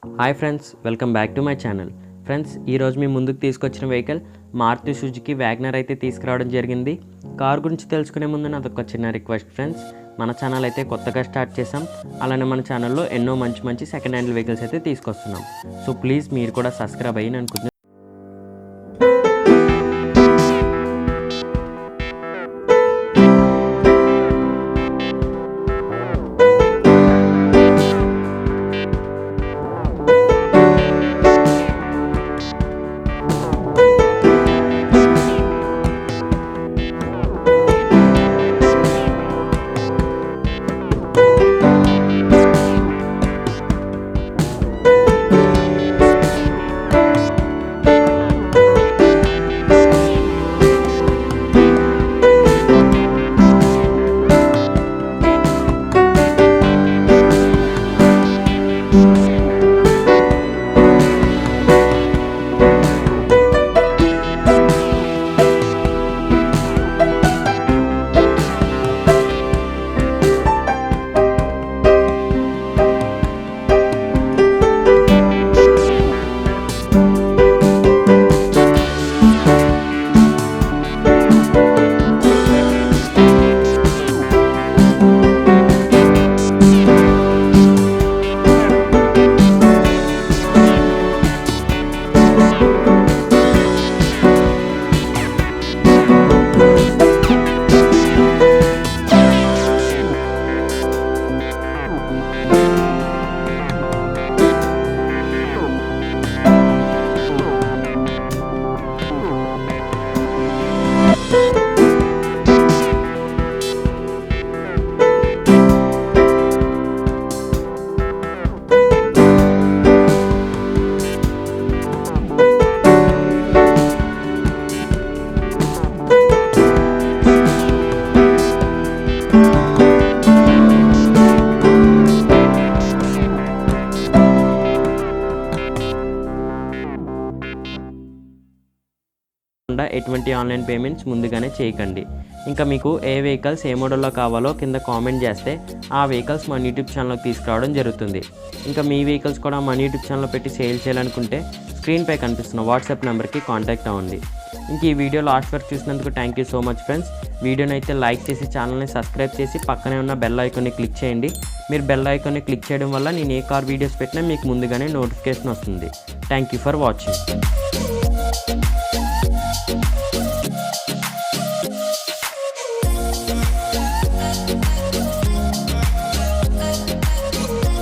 Hi friends, welcome back to my channel. Friends, ఈరోజు మీ ముందుకు తీసుకొచ్చిన వెహికల్ మారుతి సుజుకి వ్యాగనర్ అయితే తీసుకురావడం జరిగింది. కార్ గురించి తెలుసుకునే ముందు నాదొక చిన్న రిక్వెస్ట్ ఫ్రెండ్స్, మన ఛానల్ అయితే కొత్తగా స్టార్ట్ చేసాం. అలానే మన ఛానల్లో ఎన్నో మంచి సెకండ్ హ్యాండ్ వెహికల్స్ అయితే తీసుకొస్తున్నాం. సో ప్లీజ్ మీరు కూడా సబ్స్క్రైబ్ అయ్యి అనుకుంటున్నాను. ఎటువంటి ఆన్లైన్ పేమెంట్స్ ముందుగానే చేయకండి. ఇంకా మీకు ఏ వెహికల్స్ ఏ మోడల్లో కావాలో కింద కామెంట్ చేస్తే ఆ వెహికల్స్ మన యూట్యూబ్ ఛానల్కి తీసుకురావడం జరుగుతుంది. ఇంకా మీ వెహికల్స్ కూడా మన యూట్యూబ్ ఛానల్లో పెట్టి సేల్ చేయాలనుకుంటే స్క్రీన్పై కనిపిస్తున్న వాట్సాప్ నెంబర్కి కాంటాక్ట్ అవ్వండి. ఇంక ఈ వీడియో లాస్ట్ వరకు చూసినందుకు thank you so much friends. వీడియోని అయితే లైక్ చేసి ఛానల్ని సబ్స్క్రైబ్ చేసి పక్కనే ఉన్న బెల్ ఐకాన్ని క్లిక్ చేయండి. మీరు బెల్ ఐకాన్ని క్లిక్ చేయడం వల్ల నేను ఏ కార్ వీడియోస్ పెట్టినా మీకు ముందుగానే నోటిఫికేషన్ వస్తుంది. Thank you for watching.